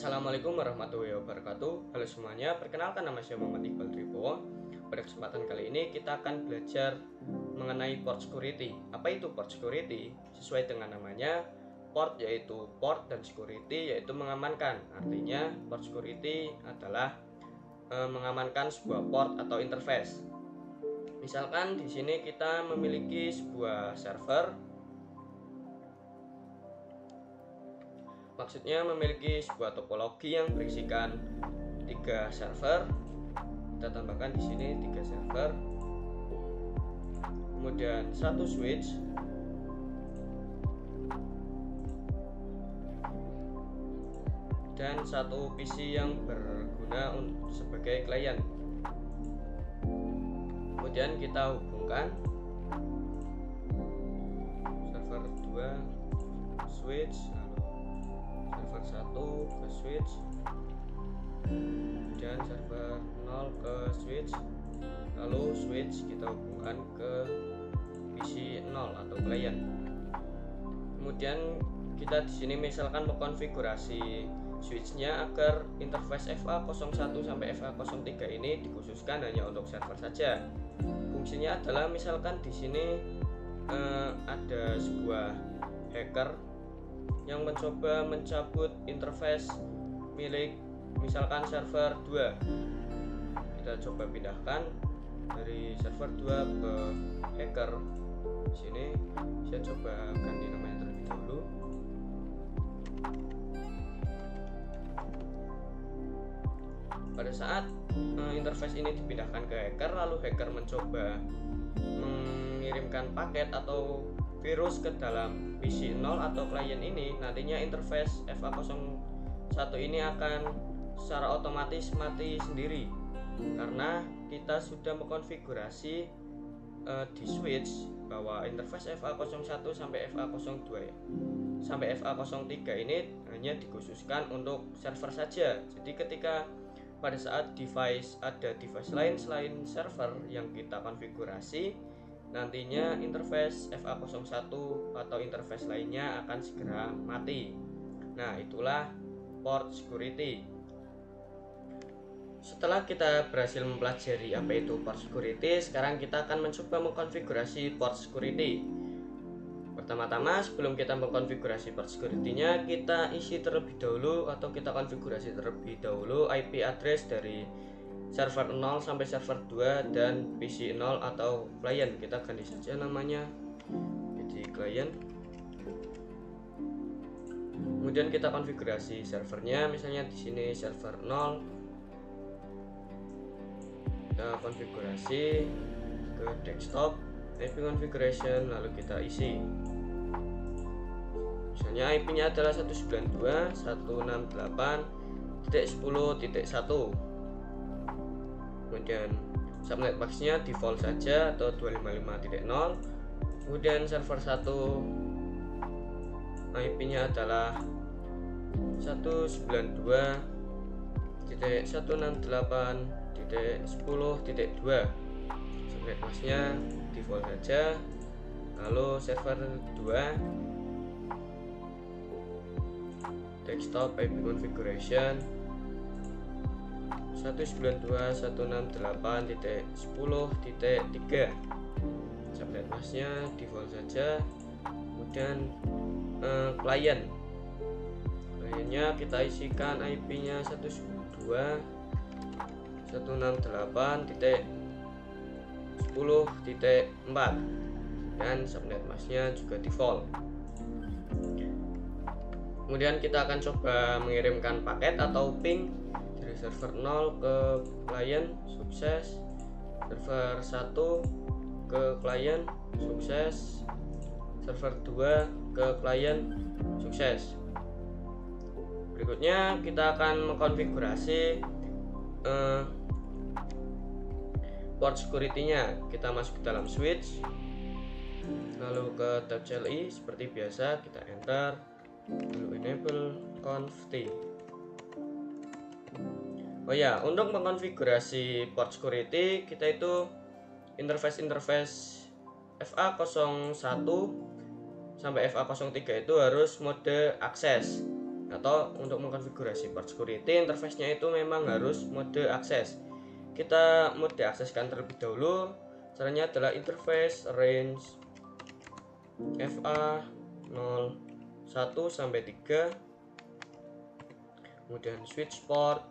Assalamualaikum warahmatullahi wabarakatuh. Halo semuanya, perkenalkan nama saya Muhammad Iqbal Tribowo. Pada kesempatan kali ini kita akan belajar mengenai port security. Apa itu port security? Sesuai dengan namanya, port yaitu port dan security yaitu mengamankan. Artinya port security adalah mengamankan sebuah port atau interface. Misalkan di sini kita memiliki sebuah server. Maksudnya memiliki sebuah topologi yang berisikan 3 server. Kita tambahkan di sini 3 server. Kemudian 1 switch. Dan 1 PC yang berguna sebagai klien. Kemudian kita hubungkan server 2 switch, server 1 ke switch, kemudian server 0 ke switch, lalu switch kita hubungkan ke PC 0 atau klien. Kemudian kita di sini misalkan mengkonfigurasi switchnya agar interface FA01 sampai FA03 ini dikhususkan hanya untuk server saja. Fungsinya adalah misalkan di sini ada sebuah hacker yang mencoba mencabut interface milik misalkan server 2. Kita coba pindahkan dari server 2 ke hacker. Di sini saya coba ganti namanya terlebih dahulu. Pada saat interface ini dipindahkan ke hacker, lalu hacker mencoba mengirimkan paket atau virus ke dalam PC 0 atau klien ini, nantinya interface FA01 ini akan secara otomatis mati sendiri karena kita sudah mengkonfigurasi di switch bahwa interface FA01 sampai FA02 sampai FA03 ini hanya dikhususkan untuk server saja. Jadi ketika pada saat ada device lain selain server yang kita konfigurasi, nantinya interface FA01 atau interface lainnya akan segera mati. Nah, itulah port security. Setelah kita berhasil mempelajari apa itu port security, sekarang kita akan mencoba mengkonfigurasi port security. Pertama-tama, sebelum kita mengkonfigurasi port security-nya, kita isi terlebih dahulu atau kita konfigurasi terlebih dahulu IP address dari server 0 sampai server 2 dan PC 0 atau klien. Kita ganti saja namanya jadi klien. Kemudian kita konfigurasi servernya, misalnya di sini server 0. Kita konfigurasi ke desktop, IP configuration, lalu kita isi. Misalnya IP-nya adalah 192.168.10.1. Kemudian subnet max-nya default saja atau 255.0. Kemudian server 1 IP-nya adalah 192.168.10.2. Subnet max-nya default saja. Lalu server 2 desktop IP configuration 192.168.10.3. subnet mask-nya default saja. Kemudian kliennya kita isikan IP-nya 192.168.10.4 dan subnet mask-nya juga default. Kemudian kita akan coba mengirimkan paket atau ping dari server 0 ke klien, sukses. Server 1 ke klien, sukses. Server 2 ke klien, sukses. Berikutnya kita akan mengkonfigurasi port security-nya. Kita masuk ke dalam switch, lalu ke tab CLI seperti biasa, kita enter, lalu enable conf t. Oh ya, untuk mengkonfigurasi port security, kita itu interface FA01 sampai FA03 itu harus mode akses. atau untuk mengkonfigurasi port security, interface-nya itu memang harus mode akses. Kita mode akseskan terlebih dahulu. Caranya adalah interface range FA 01 sampai 3, kemudian switch port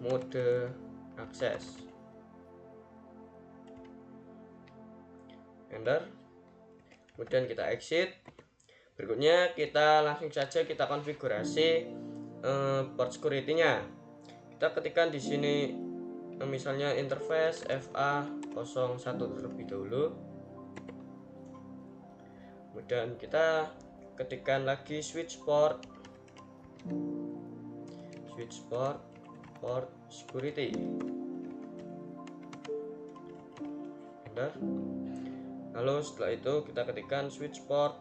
mode akses, enter, kemudian kita exit. Berikutnya kita langsung saja kita konfigurasi port security-nya. Kita ketikkan di sini misalnya interface FA01 terlebih dahulu, kemudian kita ketikkan lagi switch port port security, enter. Lalu setelah itu kita ketikkan switch port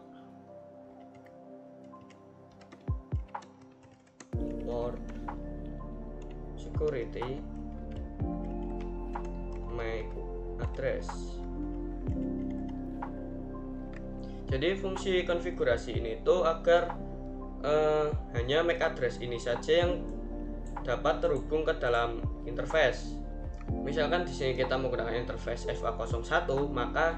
security MAC address. Jadi fungsi konfigurasi ini itu agar hanya MAC address ini saja yang dapat terhubung ke dalam interface. Misalkan di sini kita menggunakan interface FA01, maka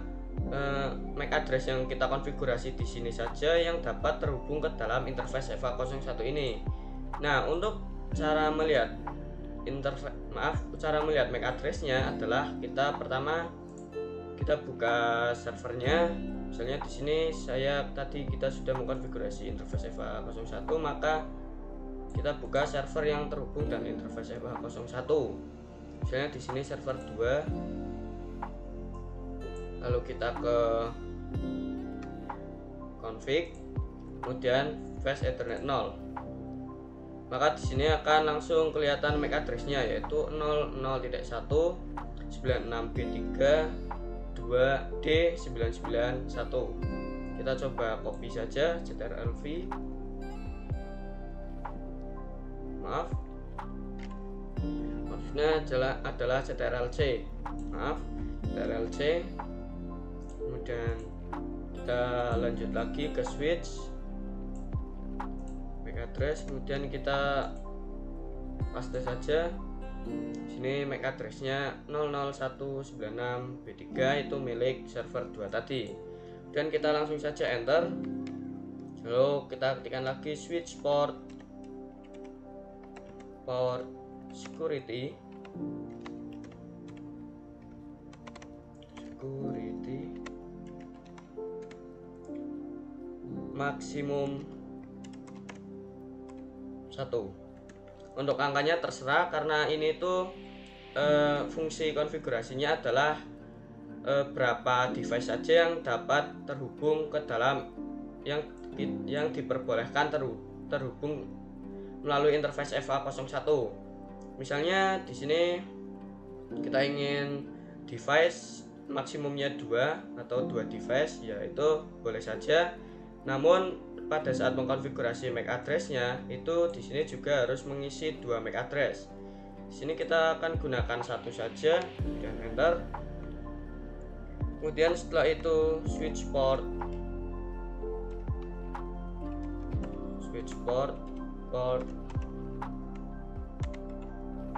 MAC address yang kita konfigurasi di sini saja yang dapat terhubung ke dalam interface FA01 ini. Nah, untuk cara melihat MAC address-nya adalah kita pertama kita buka servernya. Misalnya di sini kita sudah mengkonfigurasi interface FA01, maka kita buka server yang terhubung dengan interface FA01. Misalnya di sini server 2. Lalu kita ke config, kemudian fast ethernet 0. Maka di sini akan langsung kelihatan MAC address-nya, yaitu 00.96B3 2D991. Kita coba copy saja ctrl-v. Maksudnya adalah ctrl-c. ctrl-c. Kemudian kita lanjut lagi ke switch MAC address, kemudian kita paste saja. Sini MAC address-nya 00196B3 itu milik server 2 tadi. Dan kita langsung saja enter. Lalu kita ketikkan lagi switch port security maksimum 1. Untuk angkanya terserah, karena ini tuh fungsi konfigurasinya adalah berapa device saja yang dapat terhubung ke dalam yang diperbolehkan terhubung melalui interface FA01. Misalnya di sini kita ingin device maksimumnya 2 atau 2 device, yaitu boleh saja. Namun pada saat mengkonfigurasi MAC address-nya itu di sini juga harus mengisi 2 MAC address. Di sini kita akan gunakan 1 saja dan enter. Kemudian setelah itu switch port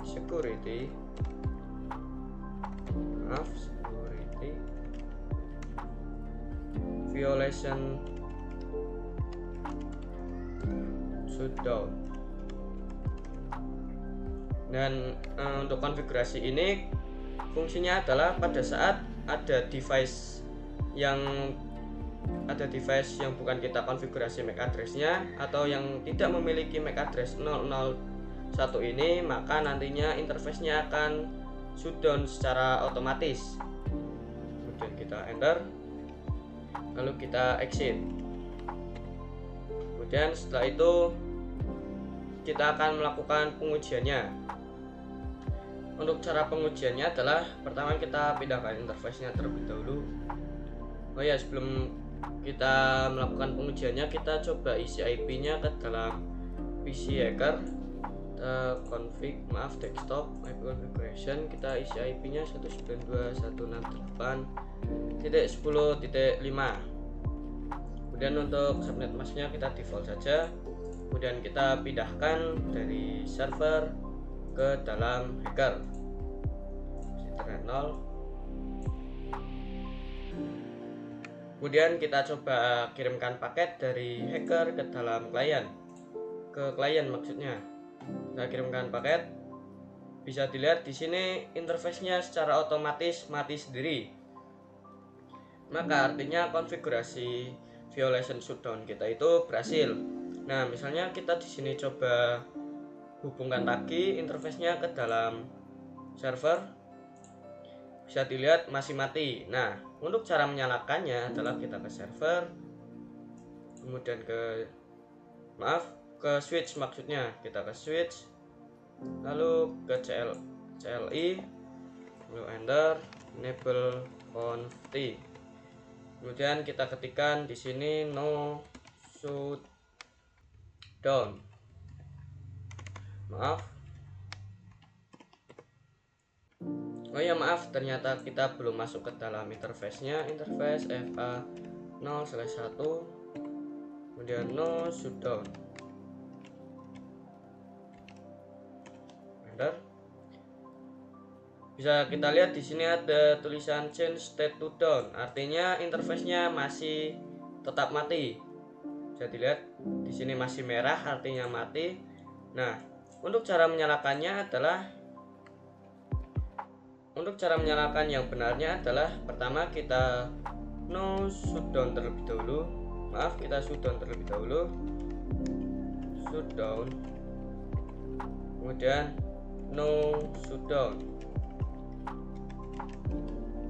security violation shutdown. Dan untuk konfigurasi ini fungsinya adalah pada saat ada device yang bukan kita konfigurasi MAC address-nya atau yang tidak memiliki MAC address 001 ini, maka nantinya interface-nya akan shutdown secara otomatis. Kemudian kita enter, lalu kita exit. Kemudian setelah itu kita akan melakukan pengujiannya. Untuk cara pengujiannya adalah pertama kita pindahkan interface-nya terlebih dahulu. Oh ya, sebelum kita melakukan pengujiannya, kita coba isi IP-nya ke dalam PC hacker. Kita config, desktop IP configuration, kita isi IP-nya 192.168.10.5. Kemudian untuk subnet masknya kita default saja. Kemudian kita pindahkan dari server ke dalam hacker. Internet 0. Kemudian kita coba kirimkan paket dari hacker ke dalam klien, ke klien maksudnya. Kita kirimkan paket. Bisa dilihat di sini interface-nya secara otomatis mati sendiri. Maka artinya konfigurasi violation shutdown kita itu berhasil. Nah, misalnya kita di sini coba hubungkan lagi interface-nya ke dalam server, bisa dilihat masih mati. Nah, untuk cara menyalakannya adalah kita ke server, kemudian ke switch maksudnya, kita ke switch, lalu ke CLI, lalu enter enable conft. Kemudian kita ketikkan di sini no shutdown. Maaf, ternyata kita belum masuk ke dalam interface-nya. Interface FA 0/1, kemudian no shutdown. Enter. Bisa kita lihat di sini ada tulisan change state to down, artinya interface-nya masih tetap mati. Bisa dilihat di sini masih merah, artinya mati. Nah, untuk cara menyalakannya yang benarnya adalah pertama kita shutdown terlebih dahulu. Shutdown. Kemudian no shutdown.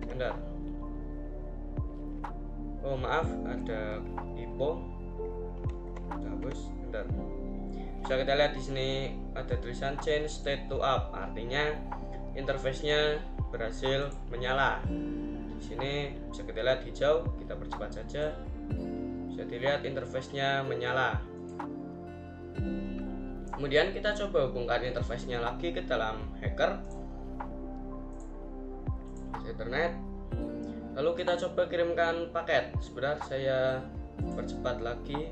Bentar. Ada typo. Bagus. Bentar. Bisa kita lihat di sini ada tulisan change state to up, artinya interface-nya berhasil menyala. Di sini bisa kita lihat hijau, kita percepat saja. Bisa dilihat interface-nya menyala. Kemudian kita coba hubungkan interface-nya lagi ke dalam hacker internet. Lalu kita coba kirimkan paket. Sebentar, saya percepat lagi.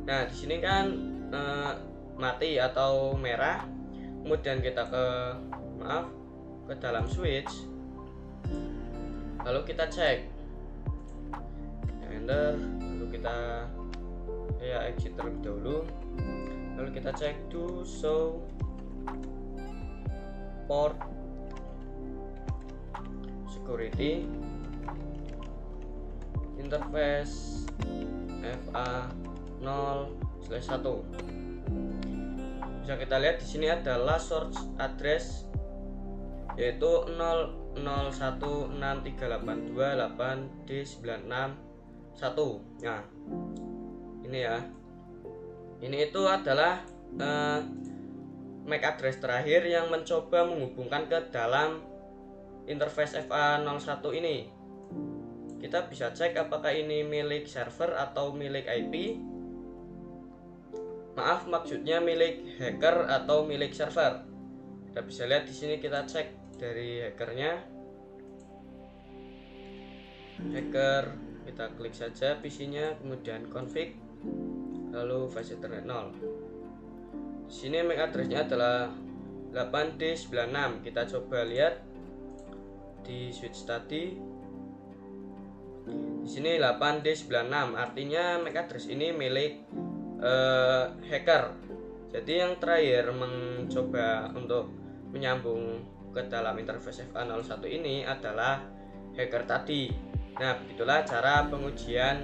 Nah, di sini kan mati atau merah. Kemudian kita ke dalam switch. Lalu kita cek. Enter. Lalu kita exit terlebih dahulu. Lalu kita cek do show port security interface FA 0/1. Bisa kita lihat di sini adalah source address yaitu 0016382.8D961. Nah, ini ya. Ini itu adalah MAC address terakhir yang mencoba menghubungkan ke dalam interface FA01 ini. Kita bisa cek apakah ini milik server atau milik IP. Maksudnya milik hacker atau milik server. Kita bisa lihat di sini, kita cek dari hackernya. Hacker, kita klik saja PC-nya, kemudian config, lalu flash ethernet 0. Di sini MAC address-nya adalah 8D96. Kita coba lihat di switch tadi. Di sini 8D96, artinya MAC address ini milik hacker. Jadi yang terakhir mencoba untuk menyambung ke dalam interface FA01 ini adalah hacker tadi. Nah, begitulah cara pengujian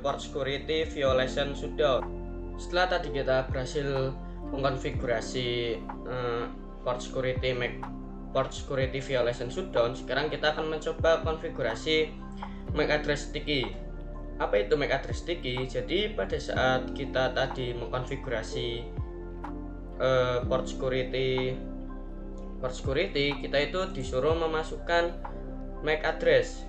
port security violation shutdown. Setelah tadi kita berhasil mengkonfigurasi port security violation shutdown, sekarang kita akan mencoba konfigurasi MAC address sticky. Apa itu MAC address sticky? Jadi pada saat kita tadi mengkonfigurasi port security, kita itu disuruh memasukkan MAC address.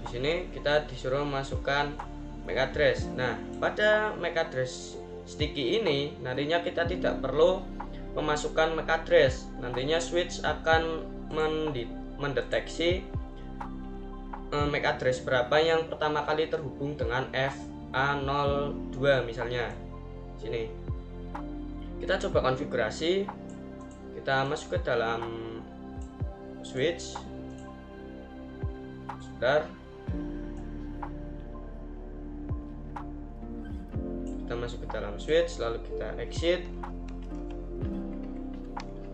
Di sini kita disuruh memasukkan MAC address. Nah, pada MAC address sticky ini nantinya kita tidak perlu memasukkan MAC address. Nantinya switch akan mendeteksi MAC address berapa yang pertama kali terhubung dengan FA02 misalnya. Sini kita coba konfigurasi, kita masuk ke dalam switch. Sebentar, kita masuk ke dalam switch, lalu kita exit.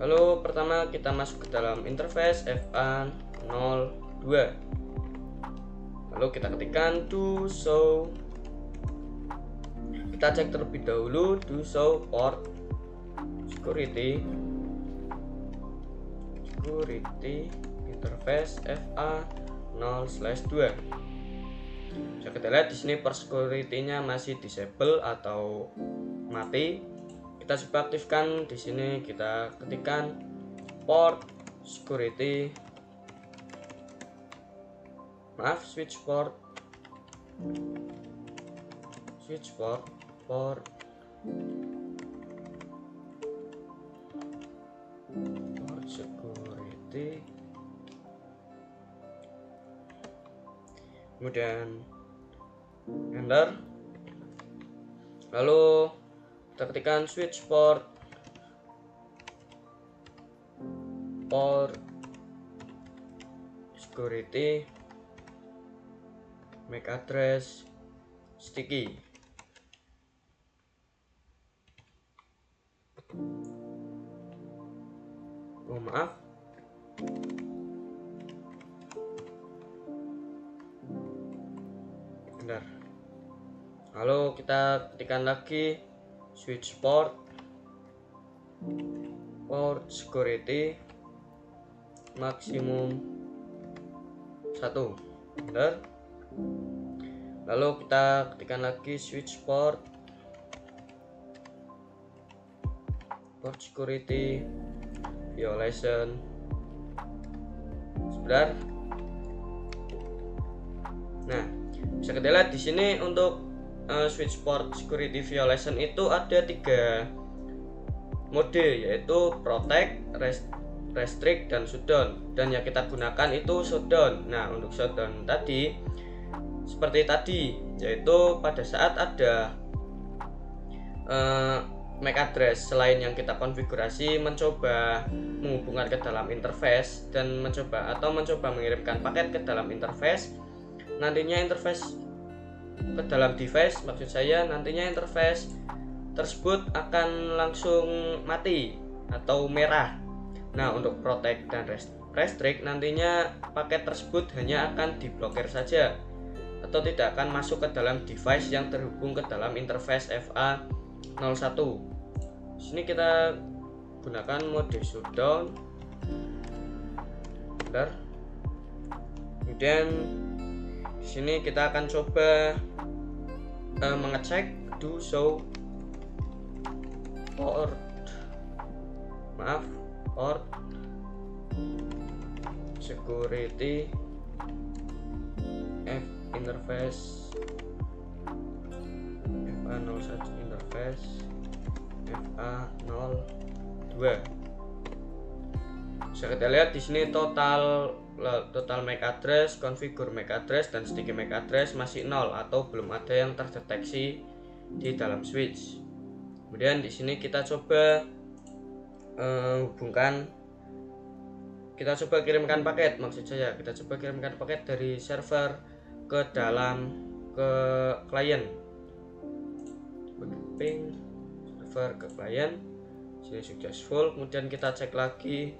Lalu pertama kita masuk ke dalam interface FA02, lalu kita ketikkan do show. Kita cek terlebih dahulu do show port security interface FA0/2. Bisa kita lihat di sini port security-nya masih disable atau mati. Kita coba aktifkan. Di sini kita ketikkan port security, switch port security, kemudian enter, lalu kita ketikkan switch port security MAC address sticky. Oh maaf, benar. Lalu kita ketikkan lagi switch port security maksimum 1, benar. Lalu kita ketikkan lagi switch port security violation. Sebentar. Nah, bisa kita lihat di sini untuk switch port security violation itu ada 3 mode, yaitu protect, restrict, dan shutdown. Dan yang kita gunakan itu shutdown. Nah, untuk shutdown tadi seperti tadi, yaitu pada saat ada MAC address selain yang kita konfigurasi mencoba menghubungkan ke dalam interface dan mencoba mengirimkan paket ke dalam interface, nantinya interface ke dalam device, maksud saya nantinya interface tersebut akan langsung mati atau merah. Nah, untuk protect dan restrict nantinya paket tersebut hanya akan diblokir saja atau tidak akan masuk ke dalam device yang terhubung ke dalam interface FA01. Di sini kita gunakan mode shutdown. Bentar. Kemudian di sini kita akan coba mengecek do show port security interface FA01 interface FA02. Bisa kita lihat di sini total MAC address, configure MAC address, dan sticky MAC address masih 0 atau belum ada yang terdeteksi di dalam switch. Kemudian di sini kita coba kita coba kirimkan paket, maksud saya kita coba kirimkan paket dari server ke klien. Ping server ke klien, sini successful. Kemudian kita cek lagi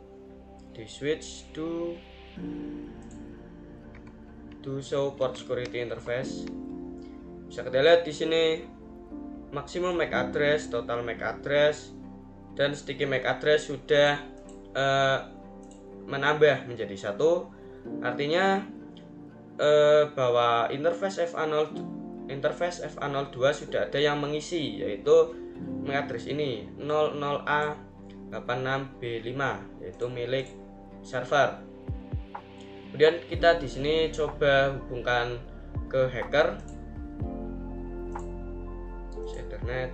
di switch do show port security interface. Bisa kita lihat di sini maksimum MAC address, total MAC address, dan sticky MAC address sudah menambah menjadi 1. Artinya bahwa interface FA02 sudah ada yang mengisi, yaitu MAC address ini 00A86B5, yaitu milik server. Kemudian kita di sini coba hubungkan ke hacker. Ethernet,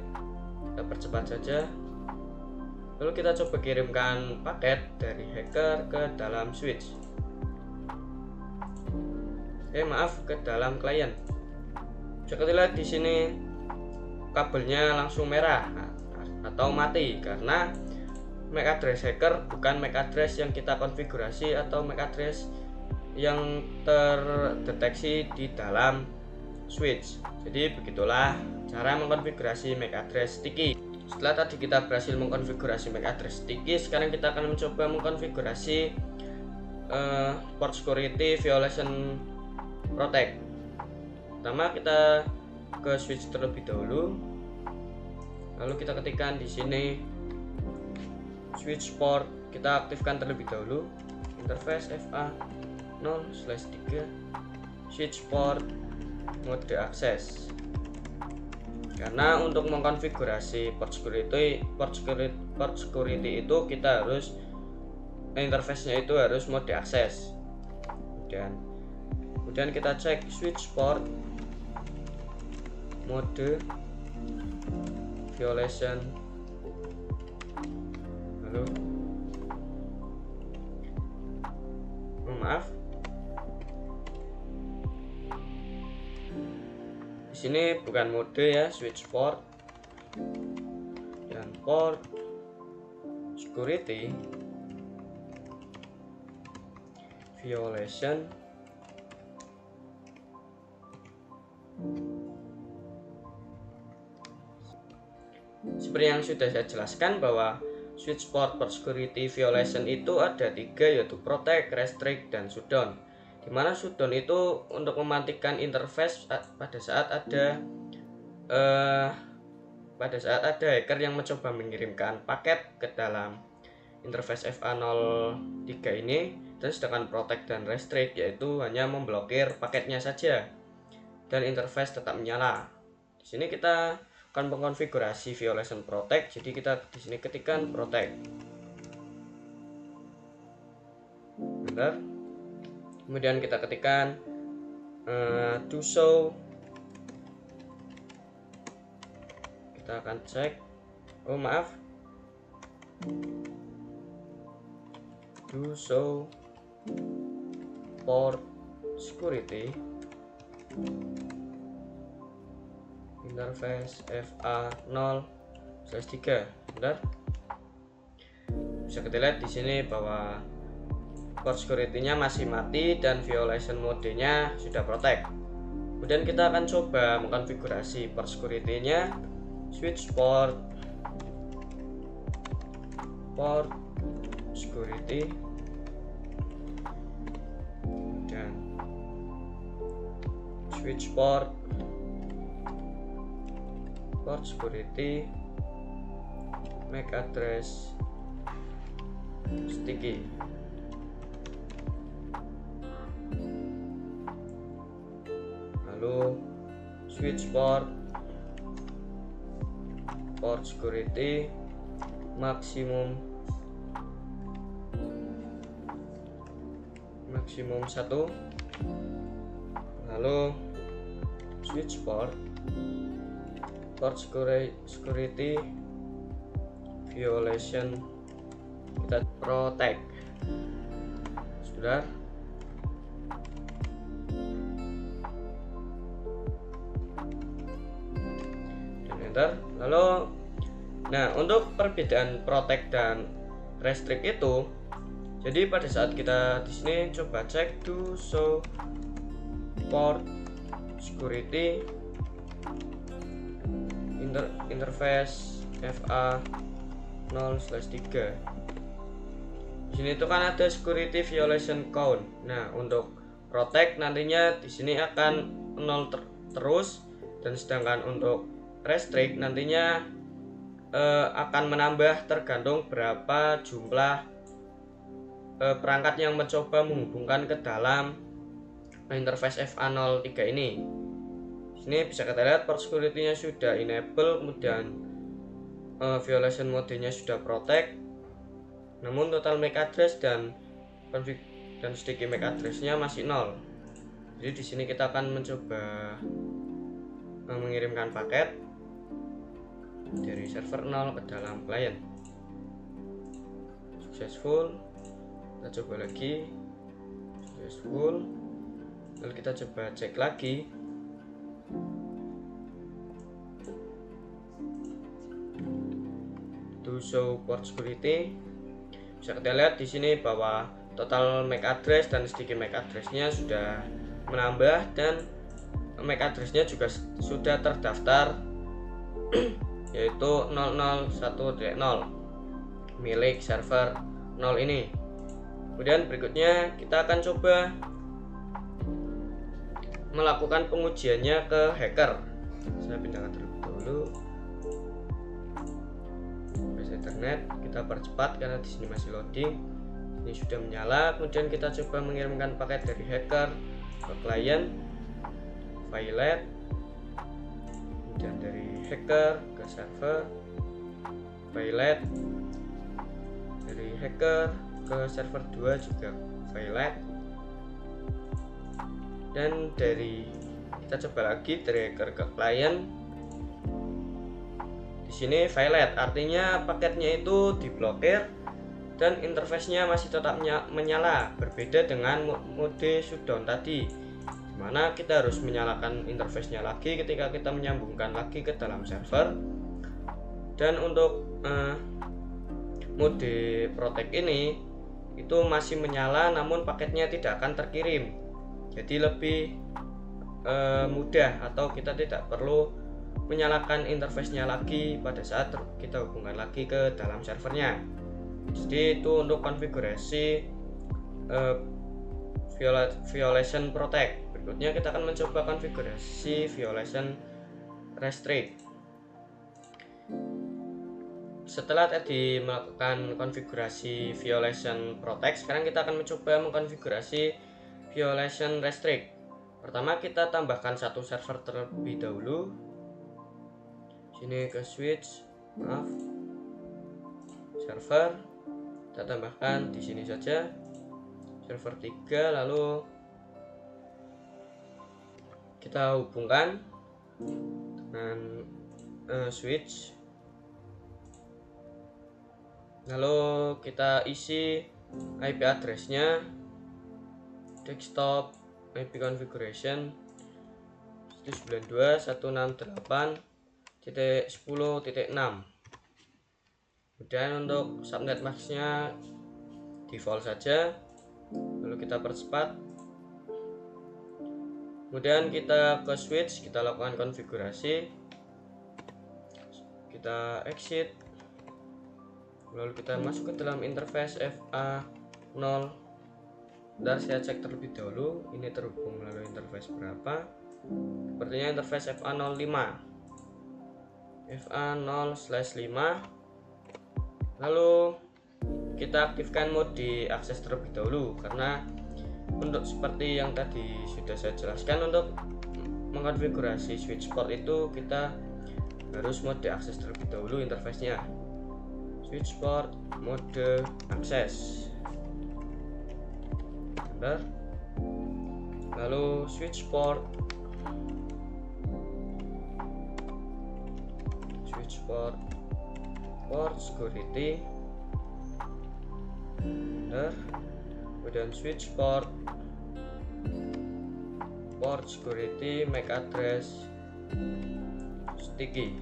kita percepat saja. Lalu kita coba kirimkan paket dari hacker ke dalam switch. ke dalam klien. Bisa kita lihat di sini kabelnya langsung merah atau mati karena MAC address hacker bukan MAC address yang kita konfigurasi atau MAC address yang terdeteksi di dalam switch. Jadi begitulah cara mengkonfigurasi MAC address sticky. Setelah tadi kita berhasil mengkonfigurasi MAC address sticky, sekarang kita akan mencoba mengkonfigurasi port security violation protect. Pertama kita ke switch terlebih dahulu, lalu kita ketikkan di sini switch port, kita aktifkan terlebih dahulu interface FA 0/3 switch port mode access. Karena untuk mengkonfigurasi port security itu kita harus interface-nya itu harus mode access. Kemudian kita cek switch port mode violation, lalu maaf, di sini bukan mode ya, switch port dan port security violation. Seperti yang sudah saya jelaskan bahwa switch port security violation itu ada 3, yaitu protect, restrict, dan shutdown. Dimana shutdown itu untuk mematikan interface pada saat ada hacker yang mencoba mengirimkan paket ke dalam interface FA03 ini, dan sedangkan protect dan restrict yaitu hanya memblokir paketnya saja dan interface tetap menyala. Di sini kita akan mengkonfigurasi violation protect, jadi kita di sini ketikkan protect. Bentar. Kemudian kita ketikkan do show. Kita akan cek. Oh maaf. Do show port security interface FA 0/3. Bentar. Bisa kita lihat di sini bahwa port security-nya masih mati dan violation mode-nya sudah protect. Kemudian kita akan coba mengkonfigurasi port security-nya, switch port security dan switch port security MAC address sticky. Lalu switch port security maksimum 1, lalu switch port security violation kita protect. Sudah. Dan enter. Lalu untuk perbedaan protect dan restrict itu, jadi pada saat kita di sini coba cek do show port security interface FA 0/3. Di sini itu kan ada security violation count. Nah, untuk protect nantinya di sini akan 0 terus, dan sedangkan untuk restrict nantinya akan menambah tergantung berapa jumlah perangkat yang mencoba menghubungkan ke dalam interface FA03 ini. Sini bisa kita lihat port security-nya sudah enable, kemudian violation mode-nya sudah protect. Namun total MAC address dan sticky MAC address-nya masih 0. Jadi di sini kita akan mencoba mengirimkan paket dari server 0 ke dalam klien. Successful. Kita coba lagi. Successful. Lalu kita coba cek lagi. To show port security, bisa kita lihat di sini bahwa total MAC address dan sticky MAC addressnya sudah menambah, dan MAC addressnya juga sudah terdaftar yaitu 001.0 milik server 0 ini. Kemudian berikutnya kita akan coba melakukan pengujiannya ke hacker. Saya pindahkan terlebih dahulu internet, kita percepat karena di sini masih loading. Ini sudah menyala. Kemudian kita coba mengirimkan paket dari hacker ke klien, file, kemudian dari hacker ke server, file, dari hacker ke server 2 juga file, dan dari kita coba lagi dari hacker ke klien. Di sini violet, artinya paketnya itu diblokir dan interface-nya masih tetap menyala, berbeda dengan mode shutdown tadi, dimana kita harus menyalakan interface-nya lagi ketika kita menyambungkan lagi ke dalam server. Dan untuk mode protect ini itu masih menyala, namun paketnya tidak akan terkirim, jadi lebih mudah, atau kita tidak perlu menyalakan interface-nya lagi pada saat kita hubungkan lagi ke dalam servernya. Jadi itu untuk konfigurasi violation protect. Berikutnya kita akan mencoba konfigurasi violation restrict. Setelah tadi melakukan konfigurasi violation protect, sekarang kita akan mencoba mengkonfigurasi violation restrict. Pertama kita tambahkan satu server terlebih dahulu. Sini ke switch, server, kita tambahkan di sini saja server 3, lalu kita hubungkan dengan switch, lalu kita isi IP addressnya, desktop IP configuration 192.168.10.6. Kemudian untuk subnet masknya default saja, lalu kita percepat. Kemudian kita ke switch, kita lakukan konfigurasi, kita exit, lalu kita masuk ke dalam interface FA0. Bentar, saya cek terlebih dahulu ini terhubung melalui interface berapa. Sepertinya interface FA05, FA0/5. Lalu kita aktifkan mode akses terlebih dahulu, karena untuk seperti yang tadi sudah saya jelaskan, untuk mengkonfigurasi switch port itu kita harus mode akses terlebih dahulu interface-nya. Switch port mode akses. Bentar. Lalu switch port security, kemudian switch port security MAC address sticky,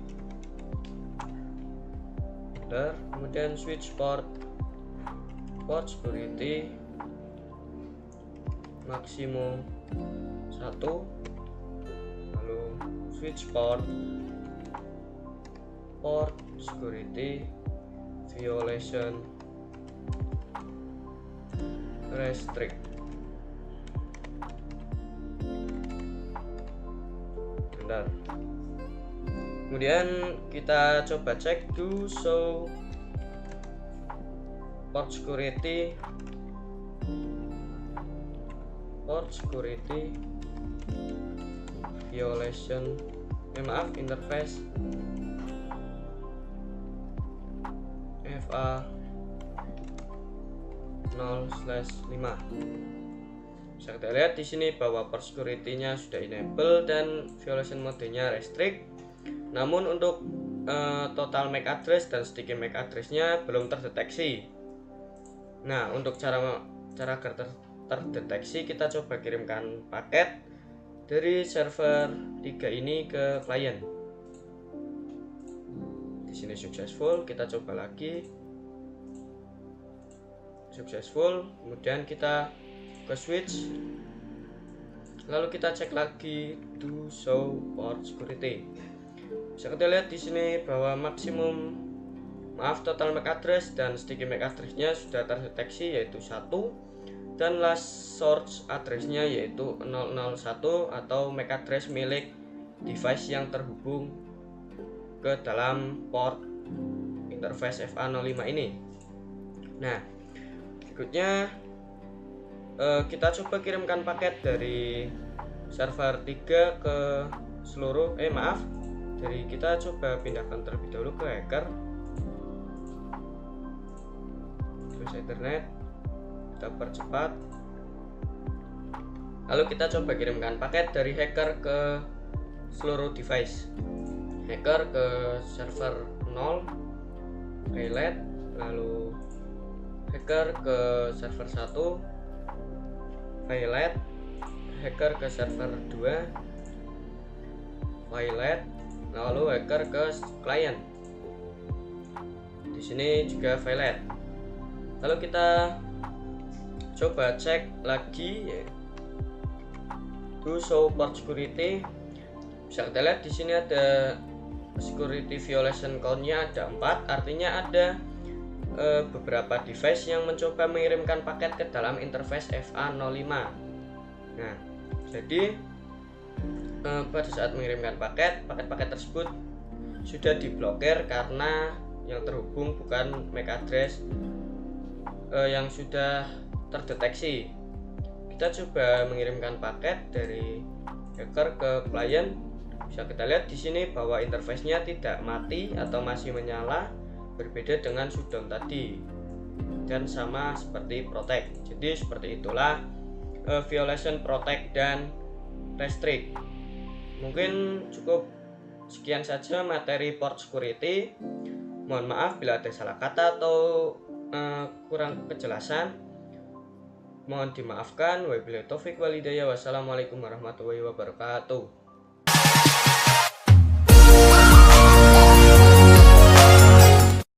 kemudian switch port security maksimum 1, lalu switch port security violation restrict. Bentar. Kemudian kita coba cek to show port security violation interface FA0/5. Bisa kita lihat di sini bahwa port security-nya sudah enable dan violation mode-nya restrict. Namun untuk total MAC address dan sticky MAC address-nya belum terdeteksi. Nah, untuk cara agar terdeteksi, kita coba kirimkan paket dari server 3 ini ke klien. Di sini successful, kita coba lagi. Successful, kemudian kita ke switch. Lalu kita cek lagi do show port security. Bisa kita lihat di sini bahwa total MAC address dan sticky MAC address-nya sudah terdeteksi, yaitu 1, dan last source address-nya yaitu 001 atau MAC address milik device yang terhubung ke dalam port interface FA05 ini. Nah, berikutnya kita coba kirimkan paket dari server 3 ke seluruh dari kita coba pindahkan terlebih dahulu ke hacker, terus internet kita percepat. Lalu kita coba kirimkan paket dari hacker ke seluruh device. Hacker ke server 0 highlight, lalu hacker ke server 1 highlight, hacker ke server 2 highlight, lalu hacker ke klien. Di sini juga highlight. Lalu kita coba cek lagi do show port security. Bisa kita lihat di sini ada security violation count-nya ada 4, artinya ada beberapa device yang mencoba mengirimkan paket ke dalam interface FA05. Nah, jadi pada saat mengirimkan paket tersebut sudah diblokir karena yang terhubung bukan MAC address yang sudah terdeteksi. Kita coba mengirimkan paket dari hacker ke klien. Bisa kita lihat di sini bahwa interface-nya tidak mati atau masih menyala, berbeda dengan shutdown tadi, dan sama seperti protect. Jadi seperti itulah violation, protect, dan restrict. Mungkin cukup sekian saja materi port security. Mohon maaf bila ada salah kata atau kurang kejelasan, mohon dimaafkan. Wabillahi taufik wal hidayah. Wassalamualaikum warahmatullahi wabarakatuh.